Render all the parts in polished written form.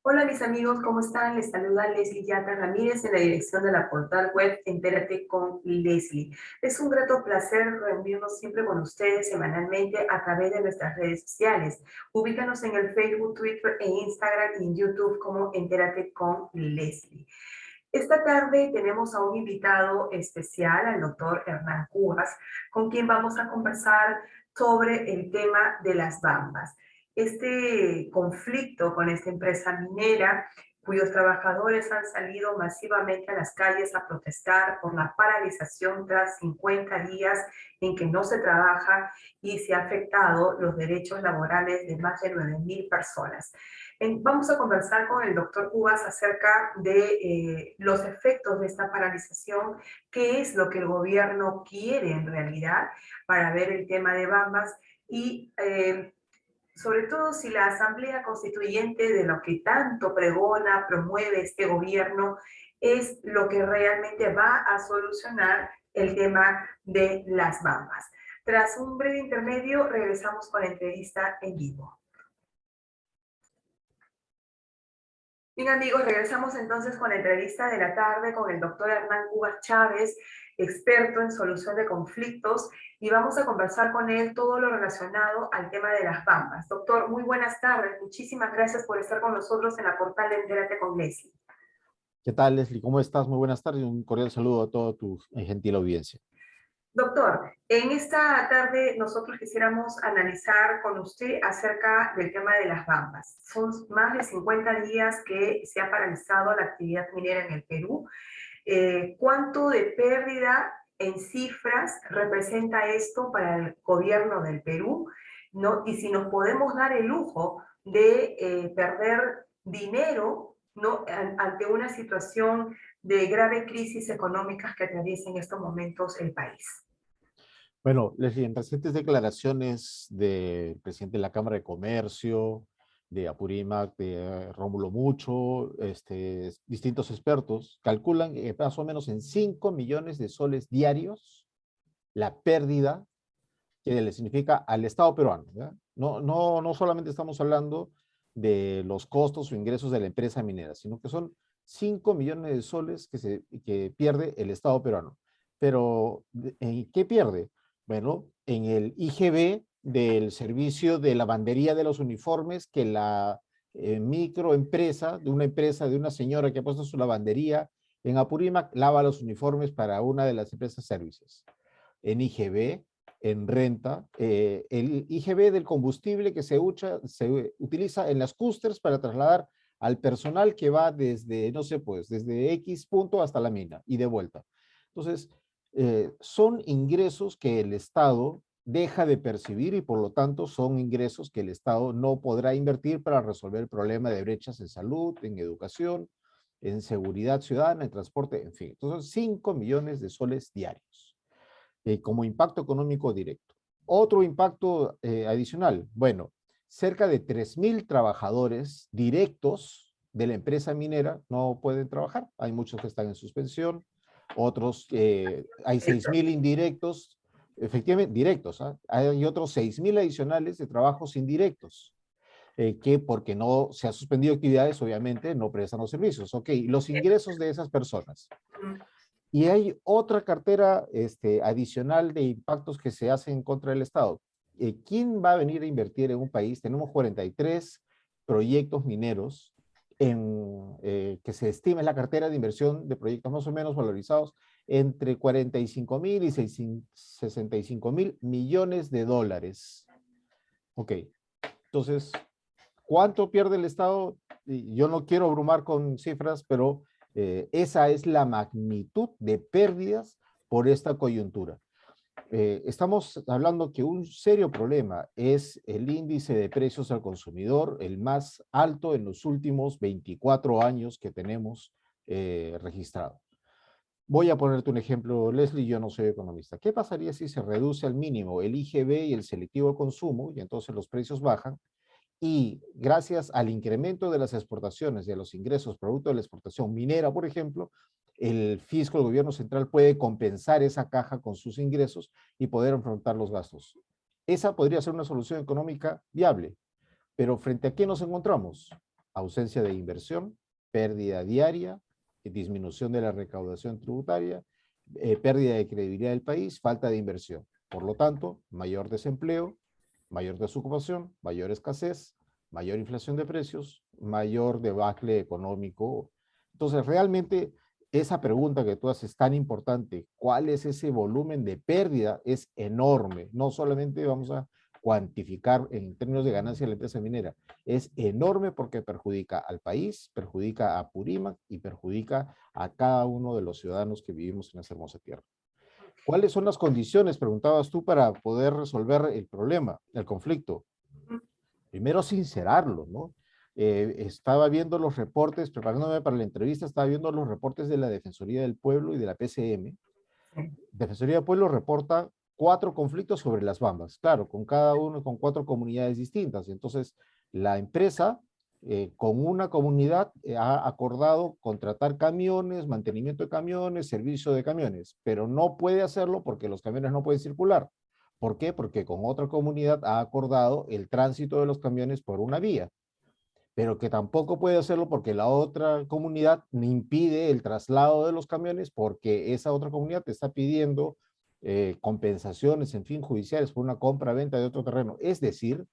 Hola mis amigos, ¿cómo están? Les saluda Leslie Yata Ramírez en la dirección de la portal web Entérate con Leslie. Es un grato placer reunirnos siempre con ustedes semanalmente a través de nuestras redes sociales. Ubícanos en el Facebook, Twitter e Instagram y en YouTube como Entérate con Leslie. Esta tarde tenemos a un invitado especial, al doctor Hernán Cubas, con quien vamos a conversar sobre el tema de las bambas. Este conflicto con esta empresa minera, cuyos trabajadores han salido masivamente a las calles a protestar por la paralización tras 50 días en que no se trabaja y se ha afectado los derechos laborales de más de 9.000 personas. Vamos a conversar con el doctor Cubas acerca de los efectos de esta paralización, qué es lo que el gobierno quiere en realidad para ver el tema de Bambas y sobre todo si la Asamblea Constituyente de lo que tanto pregona, promueve este gobierno, es lo que realmente va a solucionar el tema de las Bambas. Tras un breve intermedio, regresamos con la entrevista en vivo. Bien amigos, regresamos entonces con la entrevista de la tarde con el doctor Hernán Cubas Chávez, experto en solución de conflictos, y vamos a conversar con él todo lo relacionado al tema de las bambas. Doctor, muy buenas tardes, muchísimas gracias por estar con nosotros en la portal de Entérate con Leslie. ¿Qué tal, Leslie? ¿Cómo estás? Muy buenas tardes y un cordial saludo a toda tu gentil audiencia. Doctor, en esta tarde nosotros quisiéramos analizar con usted acerca del tema de las bambas. Son más de 50 días que se ha paralizado la actividad minera en el Perú. ¿Cuánto de pérdida en cifras representa esto para el gobierno del Perú? ¿No? Y si nos podemos dar el lujo de perder dinero, ¿no? Ante una situación de grave crisis económica que atraviesa en estos momentos el país. Bueno, Leslie, en recientes declaraciones del presidente de la Cámara de Comercio, de Apurímac, de Rómulo Mucho, distintos expertos calculan que más o menos en 5 millones de soles diarios la pérdida que le significa al Estado peruano, ¿ya? No solamente estamos hablando de los costos o ingresos de la empresa minera, sino que son 5 millones de soles que pierde el Estado peruano. Pero, ¿en qué pierde? Bueno, en el IGB del servicio de lavandería de los uniformes que la microempresa, de una señora que ha puesto su lavandería en Apurímac, lava los uniformes para una de las empresas servicios. En IGB, en renta, el IGB del combustible que se utiliza en las clústeres para trasladar al personal que va desde, no sé, pues, desde X punto hasta la mina y de vuelta. Entonces, son ingresos que el Estado deja de percibir y por lo tanto son ingresos que el Estado no podrá invertir para resolver el problema de brechas en salud, en educación, en seguridad ciudadana, en transporte, en fin. Entonces, 5 millones de soles diarios como impacto económico directo. Otro impacto adicional, bueno, cerca de 3.000 trabajadores directos de la empresa minera no pueden trabajar. Hay muchos que están en suspensión, otros, hay 6.000 indirectos, efectivamente, directos. ¿Ah? Hay otros 6.000 adicionales de trabajos indirectos, que porque no se ha suspendido actividades, obviamente, no prestan los servicios. Ok, los ingresos de esas personas. Y hay otra cartera adicional de impactos que se hacen contra el Estado. ¿Quién va a venir a invertir en un país? Tenemos 43 proyectos mineros que se estima en la cartera de inversión de proyectos más o menos valorizados entre 45.000 y 65.000 millones de dólares. Ok, entonces, ¿cuánto pierde el Estado? Yo no quiero abrumar con cifras, pero esa es la magnitud de pérdidas por esta coyuntura. Estamos hablando que un serio problema es el índice de precios al consumidor, el más alto en los últimos 24 años que tenemos registrado. Voy a ponerte un ejemplo, Leslie, yo no soy economista. ¿Qué pasaría si se reduce al mínimo el IGB y el selectivo al consumo y entonces los precios bajan? Y gracias al incremento de las exportaciones, de los ingresos producto de la exportación minera, por ejemplo, el fisco, el gobierno central puede compensar esa caja con sus ingresos y poder afrontar los gastos. Esa podría ser una solución económica viable, pero ¿frente a qué nos encontramos? ausencia de inversión, pérdida diaria, disminución de la recaudación tributaria, pérdida de credibilidad del país, falta de inversión. Por lo tanto, mayor desempleo, mayor desocupación, mayor escasez, mayor inflación de precios, mayor debacle económico. Entonces, realmente, esa pregunta que tú haces tan importante, ¿cuál es ese volumen de pérdida? Es enorme. No solamente vamos a cuantificar en términos de ganancia de la empresa minera, es enorme porque perjudica al país, perjudica a Apurímac y perjudica a cada uno de los ciudadanos que vivimos en esa hermosa tierra. ¿Cuáles son las condiciones, preguntabas tú, para poder resolver el problema, el conflicto? Primero, sincerarlo, ¿no? Estaba viendo los reportes, preparándome para la entrevista, estaba viendo los reportes de la Defensoría del Pueblo y de la PCM. Defensoría del Pueblo reporta 4 conflictos sobre las Bambas, claro, con cada uno, con 4 comunidades distintas. Entonces, la empresa, con una comunidad, ha acordado contratar camiones, mantenimiento de camiones, servicio de camiones, pero no puede hacerlo porque los camiones no pueden circular. ¿Por qué? Porque con otra comunidad ha acordado el tránsito de los camiones por una vía, pero que tampoco puede hacerlo porque la otra comunidad impide el traslado de los camiones porque esa otra comunidad te está pidiendo compensaciones, en fin, judiciales por una compra-venta de otro terreno. Es decir,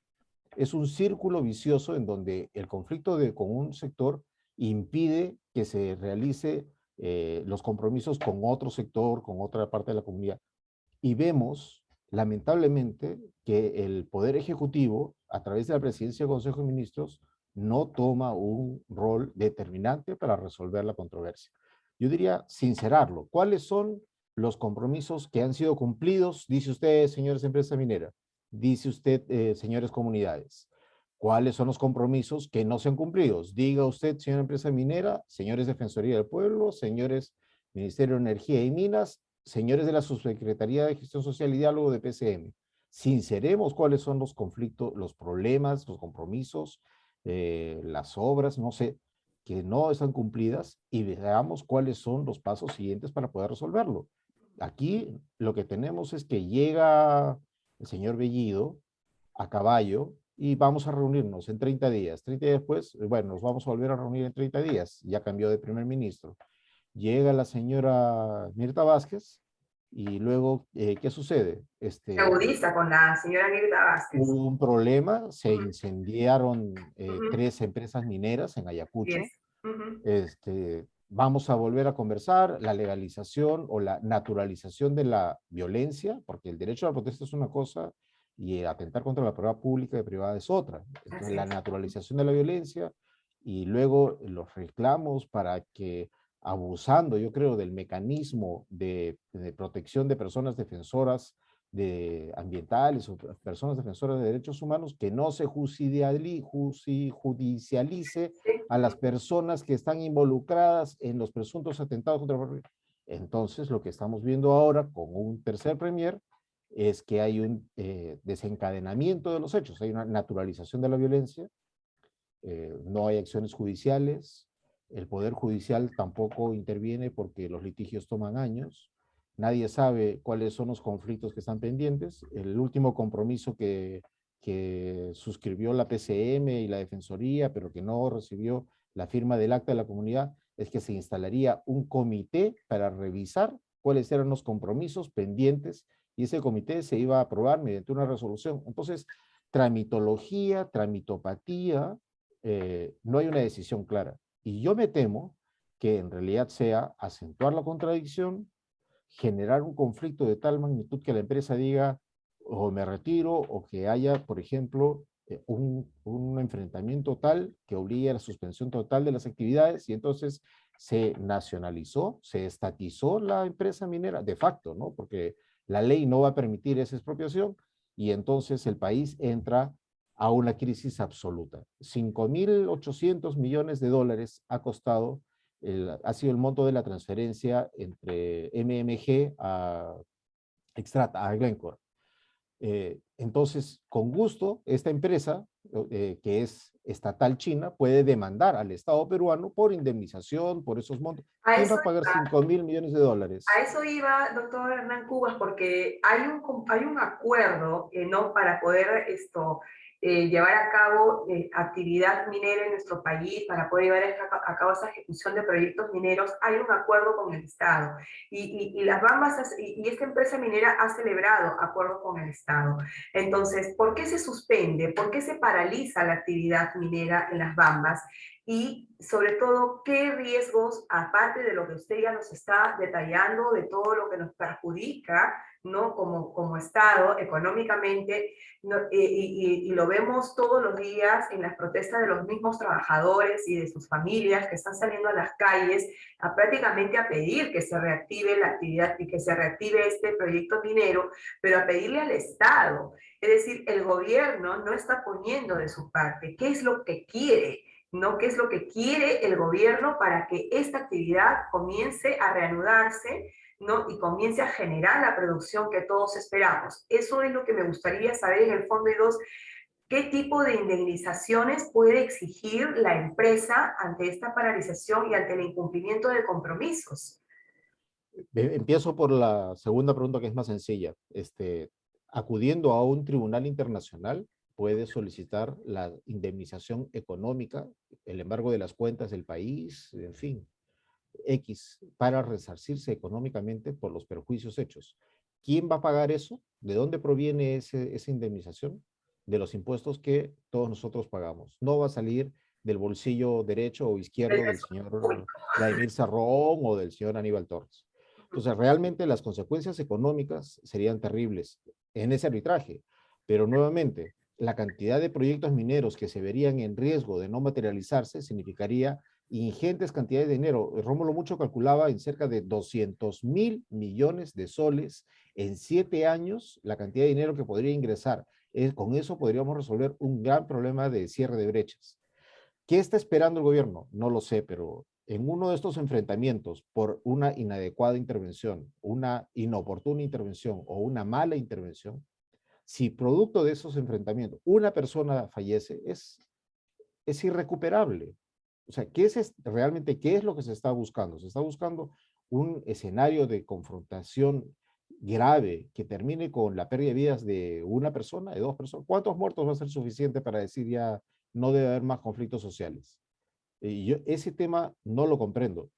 es un círculo vicioso en donde el conflicto con un sector impide que se realice los compromisos con otro sector, con otra parte de la comunidad. Y vemos, lamentablemente, que el Poder Ejecutivo, a través de la Presidencia del Consejo de Ministros, no toma un rol determinante para resolver la controversia. Yo diría sincerarlo. ¿Cuáles son los compromisos que han sido cumplidos? Dice usted, señores empresa minera. Dice usted, señores comunidades. ¿Cuáles son los compromisos que no se han cumplido? Diga usted, señora empresa minera, señores Defensoría del Pueblo, señores Ministerio de Energía y Minas, señores de la Subsecretaría de Gestión Social y Diálogo de PCM. Sinceremos cuáles son los conflictos, los problemas, los compromisos, las obras, no sé, que no están cumplidas y veamos cuáles son los pasos siguientes para poder resolverlo. Aquí lo que tenemos es que llega el señor Bellido a caballo y vamos a reunirnos en 30 días. 30 días después, bueno, nos vamos a volver a reunir en 30 días. Ya cambió de primer ministro. Llega la señora Mirta Vázquez y luego, ¿qué sucede? Se agudiza con la señora Mirta Vázquez. Hubo un problema, se Ujú, incendiaron ujú. 3 empresas mineras en Así es. Ayacucho. Ujú. Vamos a volver a conversar la legalización o la naturalización de la violencia, porque el derecho a la protesta es una cosa y atentar contra la propiedad pública y privada es otra. Entonces, Así la es. naturalización de la violencia y luego los reclamos para que, abusando, yo creo, del mecanismo de protección de personas defensoras de ambientales o personas defensoras de derechos humanos, que no se judicialice Sí. a las personas que están involucradas en los presuntos atentados contra la. Entonces, lo que estamos viendo ahora con un tercer premier es que hay un desencadenamiento de los hechos, hay una naturalización de la violencia, no hay acciones judiciales, el Poder Judicial tampoco interviene porque los litigios toman años, nadie sabe cuáles son los conflictos que están pendientes. El último compromiso que suscribió la PCM y la Defensoría, pero que no recibió la firma del acta de la comunidad, es que se instalaría un comité para revisar cuáles eran los compromisos pendientes y ese comité se iba a aprobar mediante una resolución. Entonces, tramitología, tramitopatía, no hay una decisión clara. Y yo me temo que en realidad sea acentuar la contradicción, generar un conflicto de tal magnitud que la empresa diga o me retiro o que haya, por ejemplo, un enfrentamiento tal que obligue a la suspensión total de las actividades y entonces se nacionalizó, se estatizó la empresa minera de facto, ¿no? Porque la ley no va a permitir esa expropiación y entonces el país entra a una crisis absoluta. 5.800 millones de dólares ha costado ha sido el monto de la transferencia entre MMG a Extrata, a Glencore. Entonces, con gusto, esta empresa, que es estatal china, puede demandar al Estado peruano por indemnización, por esos montos. A ¿Quién va eso a pagar 5.000 millones de A dólares? eso iba, doctor Hernán Cubas, porque hay un acuerdo, ¿no? Para poder llevar a cabo actividad minera en nuestro país, para poder llevar a cabo esa ejecución de proyectos mineros, hay un acuerdo con el Estado. Y las Bambas, y esta empresa minera ha celebrado acuerdo con el Estado. Entonces, ¿por qué se suspende? ¿Por qué se paraliza la actividad minera en las Bambas? Y sobre todo, ¿qué riesgos, aparte de lo que usted ya nos está detallando, de todo lo que nos perjudica, ¿no? Como Estado, económicamente, ¿no? Y lo vemos todos los días en las protestas de los mismos trabajadores y de sus familias que están saliendo a las calles prácticamente a pedir que se reactive la actividad y que se reactive este proyecto minero, pero a pedirle al Estado. Es decir, el gobierno no está poniendo de su parte. ¿Qué es lo que quiere? ¿No? ¿Qué es lo que quiere el gobierno para que esta actividad comience a reanudarse, ¿no? Y comience a generar la producción que todos esperamos? Eso es lo que me gustaría saber en el fondo. Y dos, ¿qué tipo de indemnizaciones puede exigir la empresa ante esta paralización y ante el incumplimiento de compromisos? Empiezo por la segunda pregunta, que es más sencilla. Acudiendo a un tribunal internacional, puede solicitar la indemnización económica, el embargo de las cuentas del país, en fin, X, para resarcirse económicamente por los perjuicios hechos. ¿Quién va a pagar eso? ¿De dónde proviene esa indemnización? De los impuestos que todos nosotros pagamos. No va a salir del bolsillo derecho o izquierdo del señor Vladimir Cerrón o del señor Aníbal Torres. Entonces, realmente las consecuencias económicas serían terribles en ese arbitraje, pero nuevamente, la cantidad de proyectos mineros que se verían en riesgo de no materializarse significaría ingentes cantidades de dinero. Rómulo Mucho calculaba en cerca de 200.000 millones de soles en 7 años la cantidad de dinero que podría ingresar. Con eso podríamos resolver un gran problema de cierre de brechas. ¿Qué está esperando el gobierno? No lo sé, pero en uno de estos enfrentamientos por una inadecuada intervención, una inoportuna intervención o una mala intervención, si producto de esos enfrentamientos una persona fallece, es irrecuperable. O sea, realmente qué es lo que se está buscando? Se está buscando un escenario de confrontación grave que termine con la pérdida de vidas de una persona, de dos personas. ¿Cuántos muertos va a ser suficiente para decir ya no debe haber más conflictos sociales? Y yo ese tema no lo comprendo.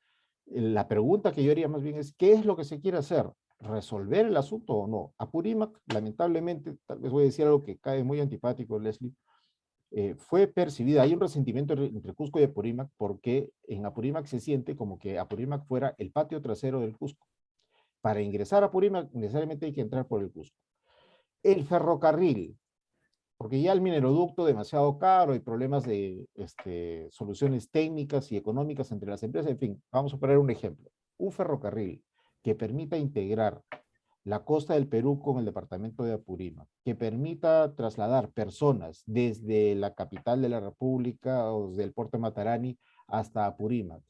La pregunta que yo haría más bien es, ¿qué es lo que se quiere hacer? ¿Resolver el asunto o no? Apurímac, lamentablemente, tal vez voy a decir algo que cae muy antipático, Leslie, fue percibida, hay un resentimiento entre Cusco y Apurímac porque en Apurímac se siente como que Apurímac fuera el patio trasero del Cusco. Para ingresar a Apurímac necesariamente hay que entrar por el Cusco. El ferrocarril, porque ya el mineroducto demasiado caro y problemas de soluciones técnicas y económicas entre las empresas, en fin, vamos a poner un ejemplo. Un ferrocarril que permita integrar la costa del Perú con el departamento de Apurímac, que permita trasladar personas desde la capital de la República o desde el puerto de Matarani hasta Apurímac,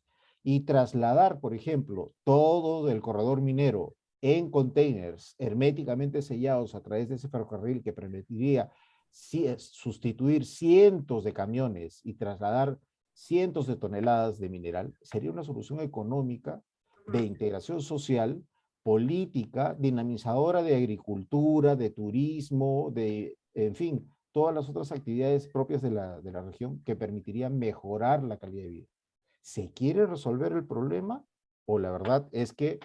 y trasladar, por ejemplo, todo el corredor minero en containers herméticamente sellados a través de ese ferrocarril que permitiría sustituir cientos de camiones y trasladar cientos de toneladas de mineral, sería una solución económica de integración social, política, dinamizadora de agricultura, de turismo, en fin, todas las otras actividades propias de la región que permitirían mejorar la calidad de vida. ¿Se quiere resolver el problema? O la verdad es que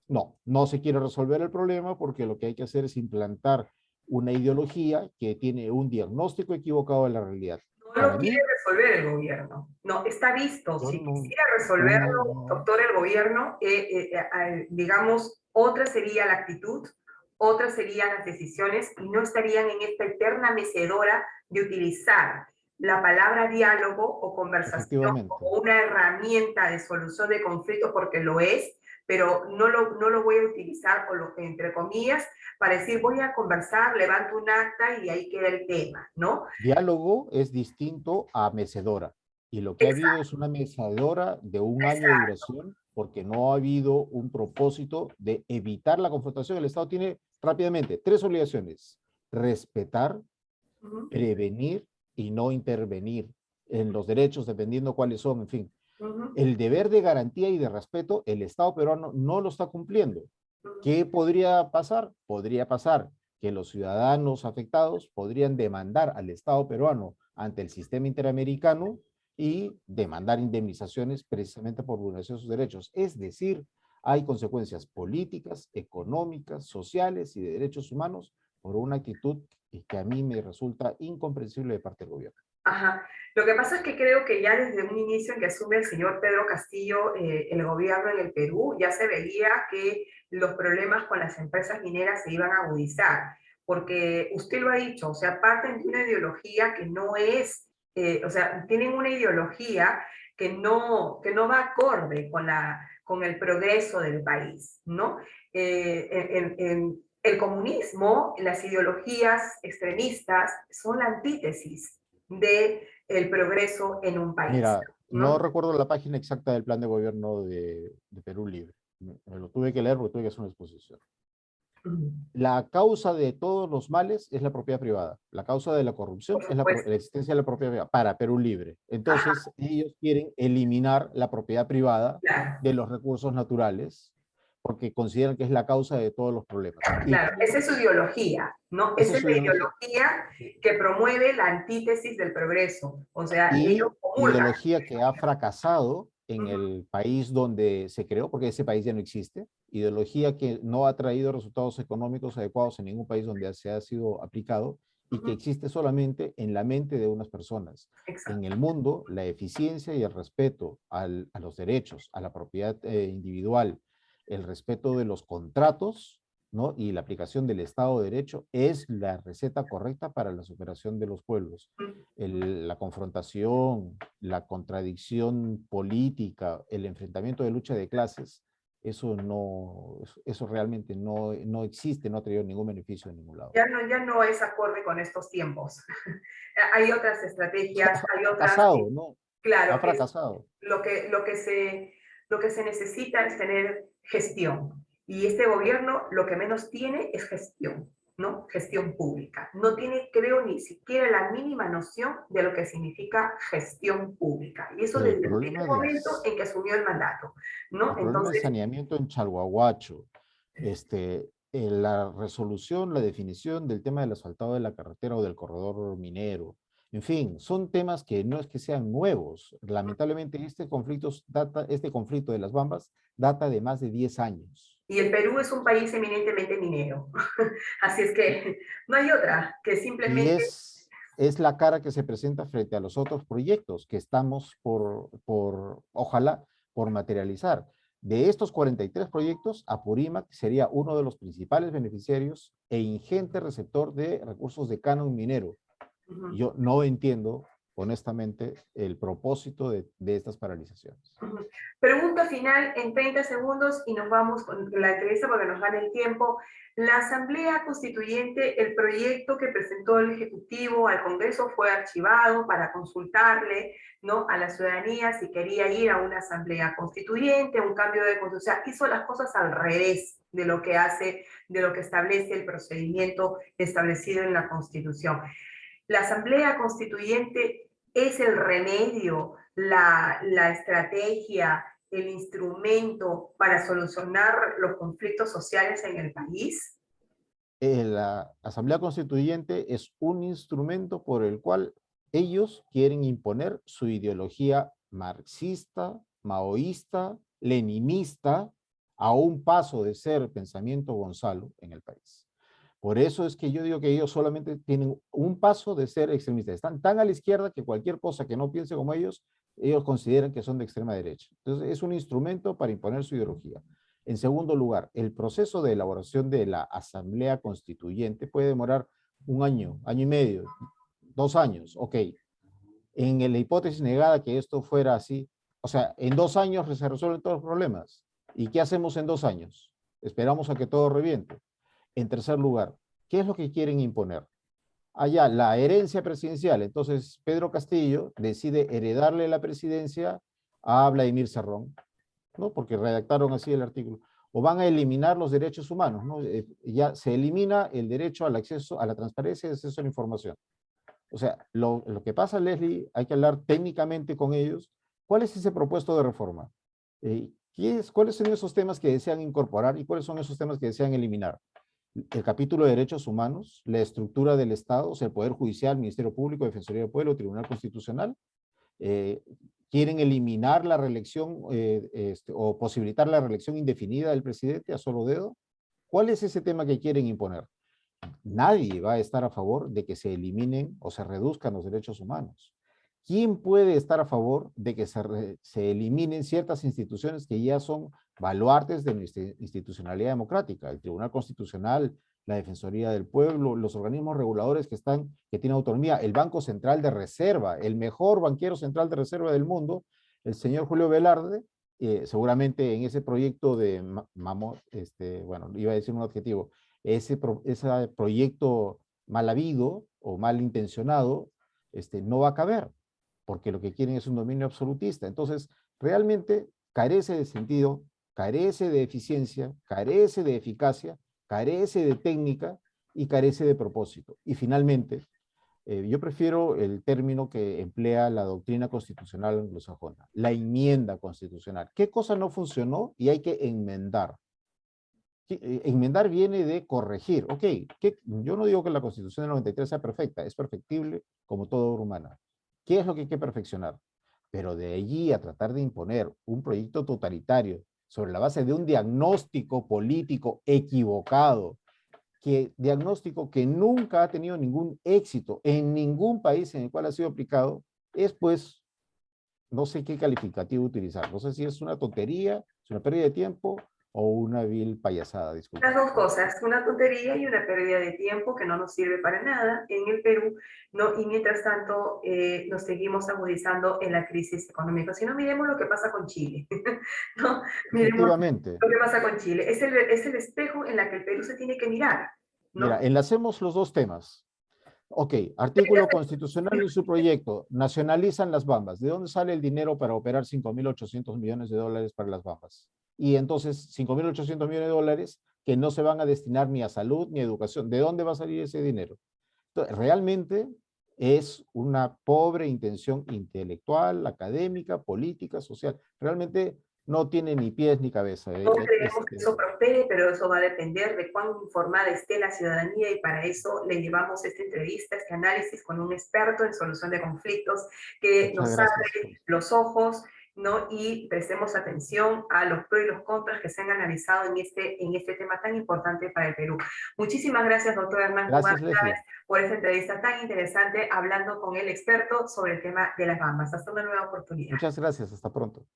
no se quiere resolver el problema porque lo que hay que hacer es implantar una ideología que tiene un diagnóstico equivocado de la realidad. No Para lo quiere mí, resolver el gobierno. No, está visto. yo Si no, quisiera yo resolverlo, no, doctor, el gobierno, digamos, otra sería la actitud, otras serían las decisiones y no estarían en esta eterna mecedora de utilizar la palabra diálogo o conversación efectivamente. como una herramienta de solución de conflictos, porque lo es, pero no lo voy a utilizar, entre comillas, para decir voy a conversar, levanto un acta y ahí queda el tema, ¿no? Diálogo es distinto a mecedora. Y lo que ha habido Exacto, es una mecedora de un año de exacto. duración porque no ha habido un propósito de evitar la confrontación. El Estado tiene rápidamente 3 obligaciones: respetar, Ujú, prevenir y no intervenir en los derechos, dependiendo cuáles son, en fin. ujú, El deber de garantía y de respeto, el Estado peruano no lo está cumpliendo. ujú. ¿Qué podría pasar? Podría pasar que los ciudadanos afectados podrían demandar al Estado peruano ante el sistema interamericano y demandar indemnizaciones precisamente por vulneración de sus derechos. Es decir, hay consecuencias políticas, económicas, sociales y de derechos humanos por una actitud que a mí me resulta incomprensible de parte del gobierno. Ajá. Lo que pasa es que creo que ya desde un inicio en que asume el señor Pedro Castillo el gobierno en el Perú, ya se veía que los problemas con las empresas mineras se iban a agudizar, porque usted lo ha dicho, o sea, parten de una ideología que no es, o sea, tienen una ideología que no va acorde con, con el progreso del país, ¿no? El comunismo, las ideologías extremistas son la antítesis de el progreso en un país, Mira, no ¿no? recuerdo la página exacta del plan de gobierno de Perú Libre. Me lo tuve que leer porque tuve que hacer una exposición. La causa de todos los males es la propiedad privada. La causa de la corrupción Por es la supuesto. existencia de la propiedad privada para Perú Libre. Ajá, Entonces, ellos quieren eliminar la propiedad privada claro, de los recursos naturales porque consideran que es la causa de todos los problemas. Y claro. Esa es su ideología, ¿no? esa Esa es es su la ideología. ideología que promueve la antítesis del progreso. O sea, ellos Y comulgan. ideología que ha fracasado en Ujú, el país donde se creó, porque ese país ya no existe, ideología que no ha traído resultados económicos adecuados en ningún país donde se ha sido aplicado y que ujú, existe solamente en la mente de unas personas. En exacto. el mundo, la eficiencia y el respeto a los derechos, a la propiedad individual, el respeto de los contratos, ¿no? Y la aplicación del Estado de Derecho es la receta correcta para la superación de los pueblos. Ujú. La confrontación, la contradicción política, el enfrentamiento de lucha de clases, eso realmente no existe, no ha traído ningún beneficio de ningún lado. Ya no es acorde con estos tiempos. Hay otras estrategias, hay Ha otras, fracasado, ¿no? Ha claro, es fracasado. lo que se necesita es tener gestión. Y este gobierno lo que menos tiene es gestión, ¿no? Gestión pública. No tiene, creo, ni siquiera la mínima noción de lo que significa gestión pública. Y eso El desde el primer problema momento en que asumió el mandato, el ¿no? problema del Entonces, saneamiento en Chalhuahuacho, la resolución, la definición del tema del asfaltado de la carretera o del corredor minero, en fin, son temas que no es que sean nuevos. Lamentablemente este conflicto de las Bambas data de más de 10 años. y el Perú es un país eminentemente minero. Así es que no hay otra que Y simplemente. es la cara que se presenta frente a los otros proyectos que estamos ojalá, por materializar. De estos 43 proyectos, Apurímac sería uno de los principales beneficiarios e ingente receptor de recursos de canon minero. Ujú. Yo no entiendo, honestamente, el propósito de estas paralizaciones. Ujú. Pregunta final en 30 segundos y nos vamos con la entrevista porque nos gana el tiempo. La Asamblea Constituyente, el proyecto que presentó el Ejecutivo al Congreso fue archivado para consultarle, ¿no?, a la ciudadanía si quería ir a una Asamblea Constituyente, un cambio de constitución. O sea, hizo las cosas al revés de lo que hace, de lo que establece el procedimiento establecido en la Constitución. La Asamblea Constituyente es el remedio, la estrategia, el instrumento para solucionar los conflictos sociales en el país. La Asamblea Constituyente es un instrumento por el cual ellos quieren imponer su ideología marxista, maoísta, leninista, a un paso de ser pensamiento Gonzalo en el país. Por eso es que yo digo que ellos solamente tienen un paso de ser extremistas. Están tan a la izquierda que cualquier cosa que no piense como ellos consideran que son de extrema derecha. Entonces es un instrumento para imponer su ideología. En segundo lugar, el proceso de elaboración de la Asamblea Constituyente puede demorar un año, año y medio, 2 años, ok. En la hipótesis negada que esto fuera así, o sea, en 2 años se resuelven todos los problemas. ¿Y qué hacemos en 2 años? Esperamos a que todo reviente. En tercer lugar, ¿qué es lo que quieren imponer? Allá, la herencia presidencial. Entonces, Pedro Castillo decide heredarle la presidencia a Vladimir Cerrón, ¿no? Porque redactaron así el artículo. O van a eliminar los derechos humanos, ¿no? Ya se elimina el derecho al acceso, a la transparencia y acceso a la información. O sea, lo que pasa, Leslie, hay que hablar técnicamente con ellos. ¿Cuál es ese propuesto de reforma? ¿Cuáles son esos temas que desean incorporar y cuáles son esos temas que desean eliminar? el capítulo de derechos humanos, la estructura del Estado, o sea, el Poder Judicial, Ministerio Público, Defensoría del Pueblo, Tribunal Constitucional. Quieren eliminar la reelección o posibilitar la reelección indefinida del presidente a solo dedo. ¿Cuál es ese tema que quieren imponer? Nadie va a estar a favor de que se eliminen o se reduzcan los derechos humanos. ¿Quién puede estar a favor de que se eliminen ciertas instituciones que ya son baluartes de nuestra institucionalidad democrática? El Tribunal Constitucional, la Defensoría del Pueblo, los organismos reguladores que tienen autonomía, el Banco Central de Reserva, el mejor banquero central de reserva del mundo, el señor Julio Velarde, seguramente en ese proyecto de bueno, iba a decir un adjetivo, ese proyecto mal habido o mal intencionado, no va a caber, porque lo que quieren es un dominio absolutista. Entonces, realmente carece de sentido, carece de eficiencia, carece de eficacia, carece de técnica y carece de propósito. Y finalmente, yo prefiero el término que emplea la doctrina constitucional anglosajona, la enmienda constitucional. ¿Qué cosa no funcionó y hay que enmendar? Enmendar viene de corregir. Ok, yo no digo que la Constitución del 93 sea perfecta, es perfectible como toda obra humana. ¿Qué es lo que hay que perfeccionar? Pero de allí a tratar de imponer un proyecto totalitario sobre la base de un diagnóstico político equivocado, diagnóstico que nunca ha tenido ningún éxito en ningún país en el cual ha sido aplicado, es pues, no sé qué calificativo utilizar. No sé si es una tontería, es una pérdida de tiempo o una vil payasada, disculpe. Las dos cosas, una tontería y una pérdida de tiempo que no nos sirve para nada en el Perú, ¿no? Y mientras tanto nos seguimos agudizando en la crisis económica. Si no, miremos lo que pasa con Chile, ¿no? Miremos Efectivamente. lo que pasa con Chile. Es el espejo en la que el Perú se tiene que mirar, Mira, ¿no? enlacemos los dos temas. Ok, artículo constitucional en su proyecto, nacionalizan las Bambas. ¿De dónde sale el dinero para operar 5.800 millones de dólares para las Bambas? Y entonces, 5.800 millones de dólares que no se van a destinar ni a salud ni a educación. ¿De dónde va a salir ese dinero? Entonces, realmente es una pobre intención intelectual, académica, política, social. Realmente no tiene ni pies ni cabeza. Todos queremos que eso prospere, pero eso va a depender de cuán informada esté la ciudadanía y para eso le llevamos esta entrevista, este análisis con un experto en solución de conflictos que Muchas nos gracias. abre los ojos, ¿no? Y prestemos atención a los pros y los contras que se han analizado en este tema tan importante para el Perú. Muchísimas gracias, doctor Hernán Cubán, Gracias, Leslie. por esta entrevista tan interesante hablando con el experto sobre el tema de las Bambas. Hasta una nueva oportunidad. Muchas gracias. Hasta pronto.